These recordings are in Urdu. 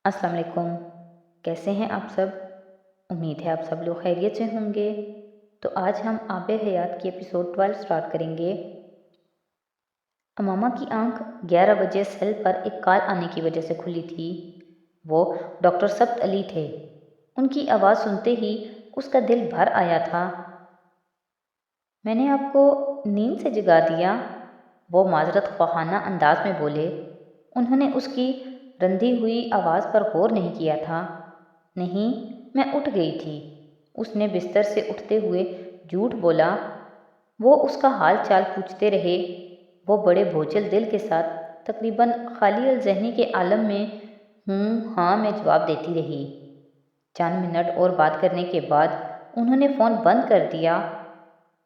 السلام علیکم، کیسے ہیں آپ سب؟ امید ہے آپ سب لوگ خیریت سے ہوں گے۔ تو آج ہم آب حیات کی ایپیسوڈ 12 سٹارٹ کریں گے۔ امامہ کی آنکھ 11 بجے سیل پر ایک کال آنے کی وجہ سے کھلی تھی۔ وہ ڈاکٹر سبت علی تھے۔ ان کی آواز سنتے ہی اس کا دل بھر آیا تھا۔ میں نے آپ کو نیند سے جگا دیا، وہ معذرت خواہانہ انداز میں بولے۔ انہوں نے اس کی رندھی ہوئی آواز پر غور نہیں کیا تھا۔ نہیں، میں اٹھ گئی تھی، اس نے بستر سے اٹھتے ہوئے جھوٹ بولا۔ وہ اس کا حال چال پوچھتے رہے۔ وہ بڑے بوجھل دل کے ساتھ تقریباً خالی الذہنی کے عالم میں ہوں ہاں میں جواب دیتی رہی۔ چند منٹ اور بات کرنے کے بعد انہوں نے فون بند کر دیا۔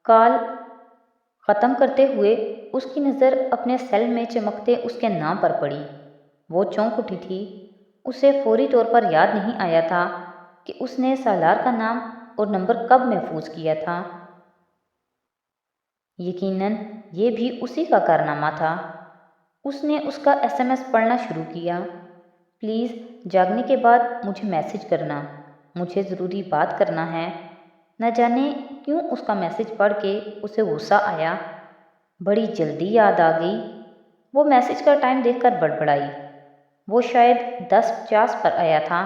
کال ختم کرتے ہوئے اس کی نظر اپنے سیل میں چمکتے اس کے نام پر پڑی۔ وہ چونک اٹھی تھی۔ اسے فوری طور پر یاد نہیں آیا تھا کہ اس نے سالار کا نام اور نمبر کب محفوظ کیا تھا۔ یقیناً یہ بھی اسی کا کارنامہ تھا۔ اس نے اس کا SMS پڑھنا شروع کیا۔ پلیز جاگنے کے بعد مجھے میسج کرنا، مجھے ضروری بات کرنا ہے۔ نہ جانے کیوں اس کا میسج پڑھ کے اسے غصہ آیا۔ بڑی جلدی یاد آ گئی۔ وہ میسج کا ٹائم دیکھ کر بڑبڑائی۔ وہ شاید 10:50 پر آیا تھا۔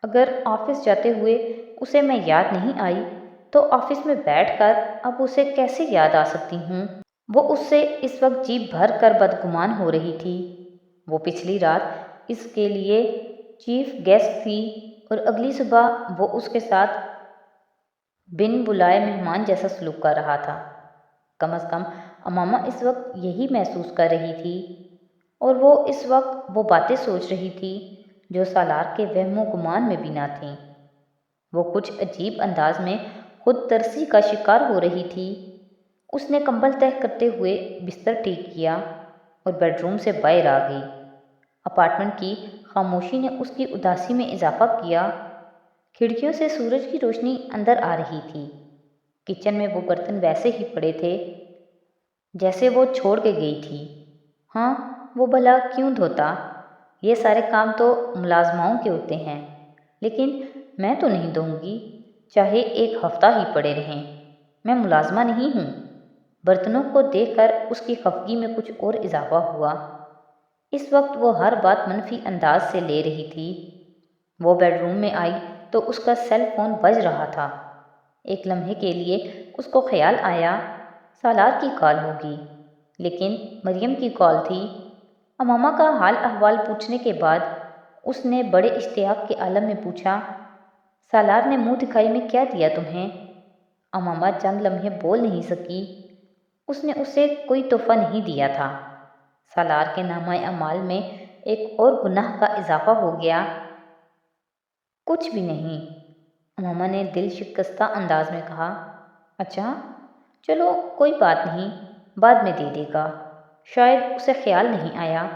اگر آفس جاتے ہوئے اسے میں یاد نہیں آئی تو آفس میں بیٹھ کر اب اسے کیسے یاد آ سکتی ہوں؟ وہ اس سے اس وقت جی بھر کر بدگمان ہو رہی تھی۔ وہ پچھلی رات اس کے لیے چیف گیسٹ تھی اور اگلی صبح وہ اس کے ساتھ بن بلائے مہمان جیسا سلوک کر رہا تھا۔ کم از کم امامہ اس وقت یہی محسوس کر رہی تھی، اور وہ اس وقت وہ باتیں سوچ رہی تھی جو سالار کے وہم و گمان میں بھی نہ تھیں۔ وہ کچھ عجیب انداز میں خود ترسی کا شکار ہو رہی تھی۔ اس نے کمبل تہہ کرتے ہوئے بستر ٹھیک کیا اور بیڈ روم سے باہر آ گئی۔ اپارٹمنٹ کی خاموشی نے اس کی اداسی میں اضافہ کیا۔ کھڑکیوں سے سورج کی روشنی اندر آ رہی تھی۔ کچن میں وہ برتن ویسے ہی پڑے تھے جیسے وہ چھوڑ کے گئی تھی۔ ہاں، وہ بھلا کیوں دھوتا؟ یہ سارے کام تو ملازماؤں کے ہوتے ہیں، لیکن میں تو نہیں دوں گی، چاہے ایک ہفتہ ہی پڑے رہیں۔ میں ملازمہ نہیں ہوں۔ برتنوں کو دیکھ کر اس کی خفگی میں کچھ اور اضافہ ہوا۔ اس وقت وہ ہر بات منفی انداز سے لے رہی تھی۔ وہ بیڈ روم میں آئی تو اس کا سیل فون بج رہا تھا۔ ایک لمحے کے لیے اس کو خیال آیا سالار کی کال ہوگی، لیکن مریم کی کال تھی۔ امامہ کا حال احوال پوچھنے کے بعد اس نے بڑے اشتیاق کے عالم میں پوچھا، سالار نے منہ دکھائی میں کیا دیا تمہیں؟ امامہ چند لمحے بول نہیں سکی۔ اس نے اسے کوئی تحفہ نہیں دیا تھا۔ سالار کے نامہ اعمال میں ایک اور گناہ کا اضافہ ہو گیا۔ کچھ بھی نہیں، امامہ نے دل شکستہ انداز میں کہا۔ اچھا، چلو کوئی بات نہیں، بعد میں دے دے گا۔ شاید اسے خیال نہیں آیا۔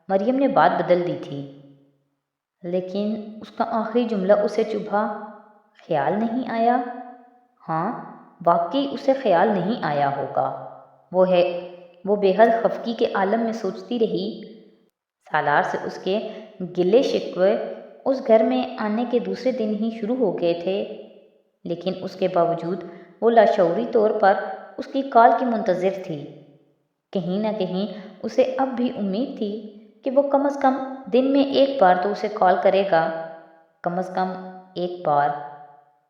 مریم نے بات بدل دی تھی، لیکن اس کا آخری جملہ اسے چبھا۔ خیال نہیں آیا؟ ہاں، واقعی اسے خیال نہیں آیا ہوگا۔ وہ بے حد خفگی کے عالم میں سوچتی رہی۔ سالار سے اس کے گلے شکوے اس گھر میں آنے کے دوسرے دن ہی شروع ہو گئے تھے، لیکن اس کے باوجود وہ لاشعوری طور پر اس کی کال کی منتظر تھی۔ کہیں نہ کہیں اسے اب بھی امید تھی کہ وہ کم از کم دن میں ایک بار تو اسے کال کرے گا، کم از کم ایک بار۔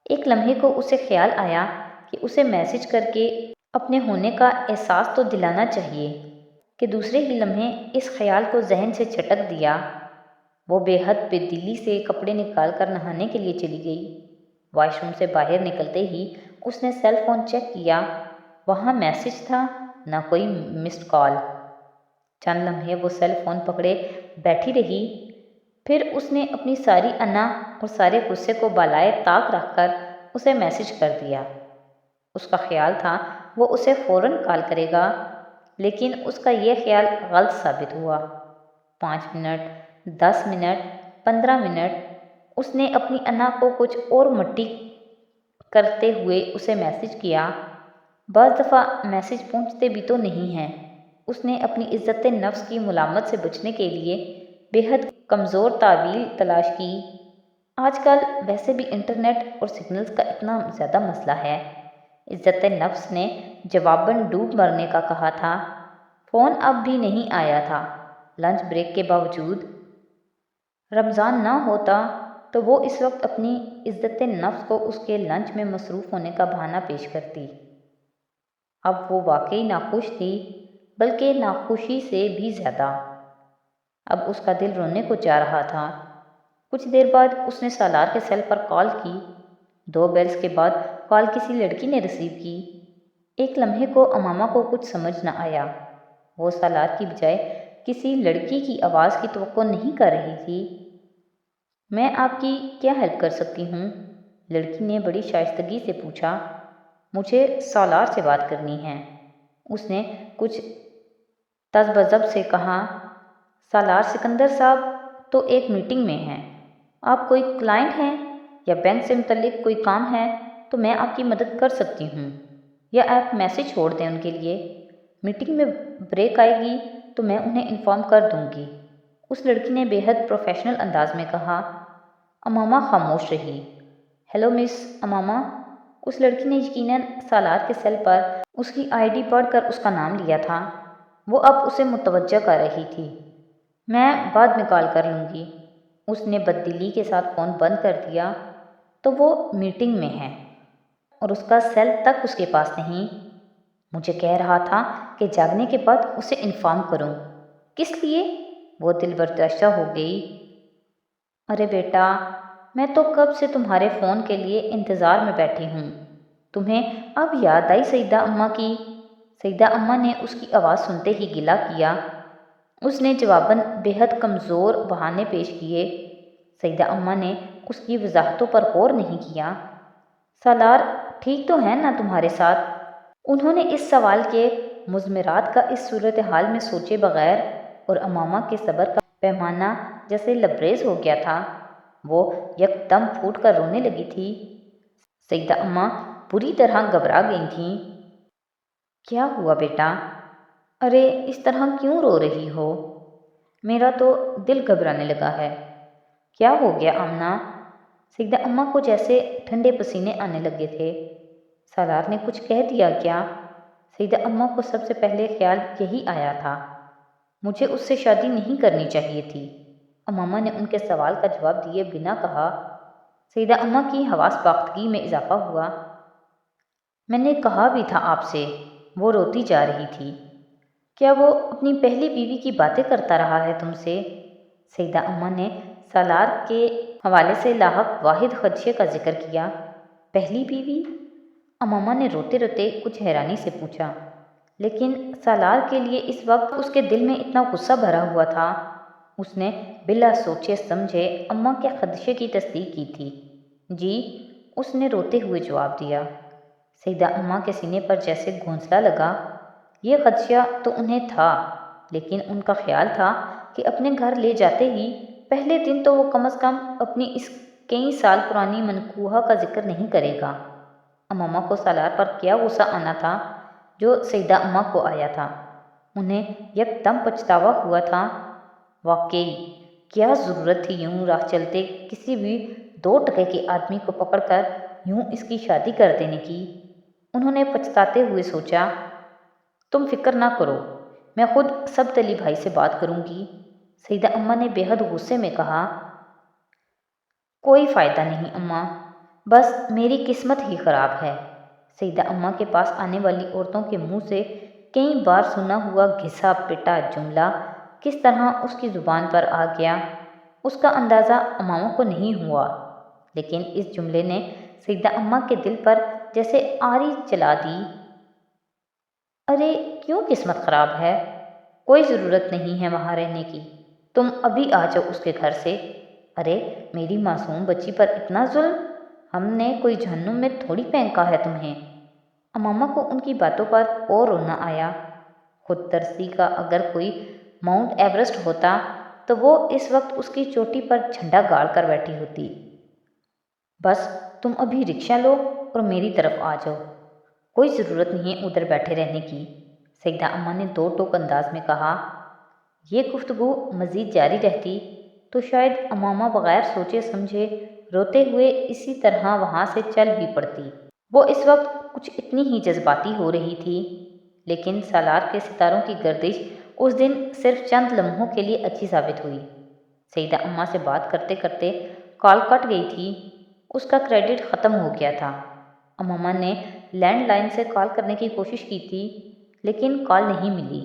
ایک لمحے کو اسے خیال آیا کہ اسے میسج کر کے اپنے ہونے کا احساس تو دلانا چاہیے، کہ دوسرے ہی لمحے اس خیال کو ذہن سے چھٹک دیا۔ وہ بے حد بے دلی سے کپڑے نکال کر نہانے کے لیے چلی گئی۔ واش روم سے باہر نکلتے ہی اس نے سیل فون چیک کیا۔ وہاں میسج تھا، نہ کوئی مسڈ کال۔ چند لمحے وہ سیل فون پکڑے بیٹھی رہی، پھر اس نے اپنی ساری انا اور سارے غصے کو بالائے طاق رکھ کر اسے میسج کر دیا۔ اس کا خیال تھا وہ اسے فوراً کال کرے گا، لیکن اس کا یہ خیال غلط ثابت ہوا۔ 5 منٹ، 10 منٹ، 15 منٹ اس نے اپنی انا کو کچھ اور مٹی کرتے ہوئے اسے میسج کیا۔ بعض دفعہ میسج پہنچتے بھی تو نہیں ہیں۔ اس نے اپنی عزت نفس کی ملامت سے بچنے کے لیے بے حد کمزور تعویل تلاش کی۔ آج کل ویسے بھی انٹرنیٹ اور سگنلز کا اتنا زیادہ مسئلہ ہے۔ عزت نفس نے جواباً ڈوب مرنے کا کہا تھا۔ فون اب بھی نہیں آیا تھا۔ لنچ بریک کے باوجود رمضان نہ ہوتا تو وہ اس وقت اپنی عزت نفس کو اس کے لنچ میں مصروف ہونے کا بہانہ پیش کرتی۔ اب وہ واقعی ناخوش تھی، بلکہ ناخوشی سے بھی زیادہ۔ اب اس کا دل رونے کو چاہ رہا تھا۔ کچھ دیر بعد اس نے سالار کے سیل پر کال کی۔ 2 بیلز کے بعد کال کسی لڑکی نے ریسیو کی۔ ایک لمحے کو امامہ کو کچھ سمجھ نہ آیا۔ وہ سالار کی بجائے کسی لڑکی کی آواز کی توقع نہیں کر رہی تھی۔ میں آپ کی کیا ہیلپ کر سکتی ہوں؟ لڑکی نے بڑی شائستگی سے پوچھا۔ مجھے سالار سے بات کرنی ہے، اس نے کچھ تذبذب سے کہا۔ سالار سکندر صاحب تو ایک میٹنگ میں ہیں۔ آپ کوئی کلائنٹ ہیں یا بینک سے متعلق کوئی کام ہے تو میں آپ کی مدد کر سکتی ہوں، یا آپ میسج چھوڑ دیں ان کے لیے۔ میٹنگ میں بریک آئے گی تو میں انہیں انفارم کر دوں گی، اس لڑکی نے بے حد پروفیشنل انداز میں کہا۔ امامہ خاموش رہی۔ ہیلو مس امامہ۔ اس لڑکی نے یقیناً سالار کے سیل پر اس کی آئی ڈی پڑھ کر اس کا نام لیا تھا۔ وہ اب اسے متوجہ کر رہی تھی۔ میں بعد میں کال کر لوں گی۔ اس نے بددلی کے ساتھ فون بند کر دیا۔ تو وہ میٹنگ میں ہے اور اس کا سیل تک اس کے پاس نہیں۔ مجھے کہہ رہا تھا کہ جاگنے کے بعد اسے انفارم کروں۔ کس لیے؟ وہ دل برداشتہ ہو گئی۔ ارے بیٹا، میں تو کب سے تمہارے فون کے لیے انتظار میں بیٹھی ہوں۔ تمہیں اب یاد آئی سیدہ اماں کی؟ سیدہ اماں نے اس کی آواز سنتے ہی گلہ کیا۔ اس نے جواباً بے حد کمزور بہانے پیش کیے۔ سیدہ اماں نے اس کی وضاحتوں پر غور نہیں کیا۔ سالار ٹھیک تو ہے نا تمہارے ساتھ؟ انہوں نے اس سوال کے مضمرات کا اس صورتحال میں سوچے بغیر، اور امامہ کے صبر کا پیمانہ جیسے لبریز ہو گیا تھا۔ وہ یکدم پھوٹ کر رونے لگی تھی۔ سیدہ اماں بری طرح گھبرا گئی تھیں۔ کیا ہوا بیٹا؟ ارے اس طرح کیوں رو رہی ہو؟ میرا تو دل گھبرانے لگا ہے۔ کیا ہو گیا آمنہ؟ سیدہ اماں کو جیسے ٹھنڈے پسینے آنے لگے تھے۔ سالار نے کچھ کہہ دیا کیا؟ سیدہ اماں کو سب سے پہلے خیال یہی آیا تھا۔ مجھے اس سے شادی نہیں کرنی چاہیے تھی، امامہ نے ان کے سوال کا جواب دیے بنا کہا۔ سیدہ اماں کی حواس باختگی میں اضافہ ہوا۔ میں نے کہا بھی تھا آپ سے۔ وہ روتی جا رہی تھی۔ کیا وہ اپنی پہلی بیوی کی باتیں کرتا رہا ہے تم سے؟ سیدہ اماں نے سالار کے حوالے سے لاحق واحد خدشے کا ذکر کیا۔ پہلی بیوی؟ امامہ نے روتے روتے کچھ حیرانی سے پوچھا۔ لیکن سالار کے لیے اس وقت اس کے دل میں اتنا غصہ بھرا ہوا تھا۔ اس نے بلا سوچے سمجھے اماں کے خدشے کی تصدیق کی تھی۔ جی، اس نے روتے ہوئے جواب دیا۔ سیدہ اماں کے سینے پر جیسے گھونسلا لگا۔ یہ خدشہ تو انہیں تھا، لیکن ان کا خیال تھا کہ اپنے گھر لے جاتے ہی پہلے دن تو وہ کم از کم اپنی اس کئی سال پرانی منقوہہ کا ذکر نہیں کرے گا۔ امامہ کو سالار پر کیا غصہ آنا تھا جو سیدہ اماں کو آیا تھا۔ انہیں یکدم پچھتاوا ہوا تھا۔ واقعی کیا ضرورت تھی یوں راہ چلتے کسی بھی 2 ٹکے کے آدمی کو پکڑ کر یوں اس کی شادی کر دینے کی؟ انہوں نے پچھتاتے ہوئے سوچا۔ تم فکر نہ کرو، میں خود سبت علی بھائی سے بات کروں گی، سیدہ اماں نے بے حد غصے میں کہا۔ کوئی فائدہ نہیں اماں، بس میری قسمت ہی خراب ہے۔ سیدہ اماں کے پاس آنے والی عورتوں کے منہ سے کئی بار سنا ہوا گھسا پٹا جملہ کس طرح اس کی زبان پر آ گیا، اس کا اندازہ امامہ کو نہیں ہوا، لیکن اس جملے نے سیدہ اماں کے دل پر جیسے آری چلا دی۔ ارے کیوں قسمت خراب ہے؟ کوئی ضرورت نہیں ہے وہاں رہنے کی، تم ابھی آ جاؤ اس کے گھر سے۔ ارے میری معصوم بچی پر اتنا ظلم؟ ہم نے کوئی جہنم میں تھوڑی پھینکا ہے تمہیں۔ امامہ کو ان کی باتوں پر اور رونا آیا۔ خود ترسی کا اگر کوئی ماؤنٹ ایورسٹ ہوتا تو وہ اس وقت اس کی چوٹی پر جھنڈا گاڑ کر بیٹھی ہوتی۔ بس تم ابھی رکشہ لو اور میری طرف آ جاؤ، کوئی ضرورت نہیں ہے ادھر بیٹھے رہنے کی، سیدہ اماں نے 2 ٹوک انداز میں کہا۔ یہ گفتگو مزید جاری رہتی تو شاید امامہ بغیر سوچے سمجھے روتے ہوئے اسی طرح وہاں سے چل بھی پڑتی۔ وہ اس وقت کچھ اتنی ہی جذباتی ہو رہی تھی، لیکن سالار کے ستاروں کی گردش اس دن صرف چند لمحوں کے لیے اچھی ثابت ہوئی۔ سیدہ اماں سے بات کرتے کرتے کال کٹ گئی تھی، اس کا کریڈٹ ختم ہو گیا تھا۔ امامہ نے لینڈ لائن سے کال کرنے کی کوشش کی تھی، لیکن کال نہیں ملی۔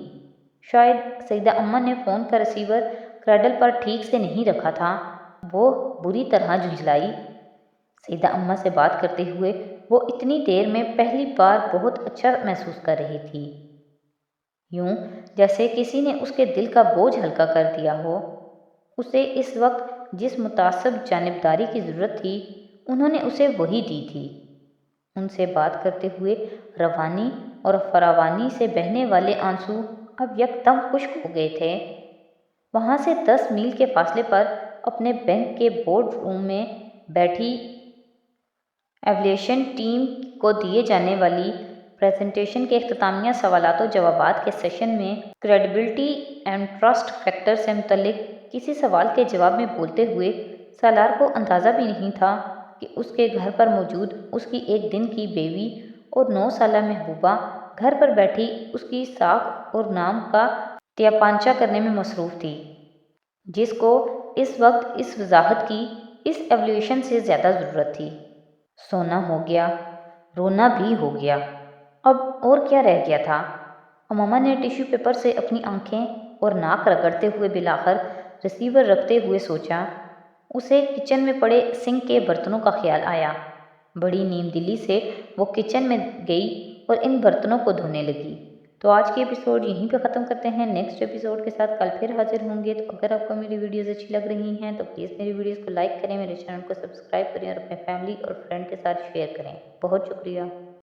شاید سیدہ اماں نے فون کا ریسیور کریڈل پر ٹھیک سے نہیں رکھا تھا۔ وہ بری طرح جھنجھلائی۔ سیدہ اماں سے بات کرتے ہوئے وہ اتنی دیر میں پہلی بار بہت اچھا محسوس کر رہی تھی، یوں جیسے کسی نے اس کے دل کا بوجھ ہلکا کر دیا ہو۔ اسے اس وقت جس متعصب جانبداری کی ضرورت تھی، انہوں نے اسے وہی دی تھی۔ ان سے بات کرتے ہوئے روانی اور فراوانی سے بہنے والے آنسو اب یکدم خشک ہو گئے تھے۔ وہاں سے 10 میل کے فاصلے پر اپنے بینک کے بورڈ روم میں بیٹھی ایویلیشن ٹیم کو دیے جانے والی پریزنٹیشن کے اختتامیہ سوالات و جوابات کے سیشن میں کریڈیبلٹی اینڈ ٹرسٹ فیکٹر سے متعلق کسی سوال کے جواب میں بولتے ہوئے سالار کو اندازہ بھی نہیں تھا کہ اس کے گھر پر موجود اس کی 1 دن کی بیوی اور 9 سالہ محبوبہ گھر پر بیٹھی اس کی ساکھ اور نام کا تیاپانچہ کرنے میں مصروف تھی، جس کو اس وقت اس وضاحت کی اس ایویلیوشن سے زیادہ ضرورت تھی۔ سونا ہو گیا، رونا بھی ہو گیا، اب اور کیا رہ گیا تھا؟ امامہ نے ٹیشو پیپر سے اپنی آنکھیں اور ناک رگڑتے ہوئے بالآخر ریسیور رکھتے ہوئے سوچا۔ اسے کچن میں پڑے سنک کے برتنوں کا خیال آیا۔ بڑی نیم دلی سے وہ کچن میں گئی اور ان برتنوں کو دھونے لگی۔ تو آج کی ایپیسوڈ یہیں پہ ختم کرتے ہیں۔ نیکسٹ ایپیسوڈ کے ساتھ کل پھر حاضر ہوں گے۔ تو اگر آپ کو میری ویڈیوز اچھی لگ رہی ہیں تو پلیز میری ویڈیوز کو لائک کریں، میرے چینل کو سبسکرائب کریں اور اپنے فیملی اور فرینڈ کے ساتھ شیئر کریں۔ بہت شکریہ۔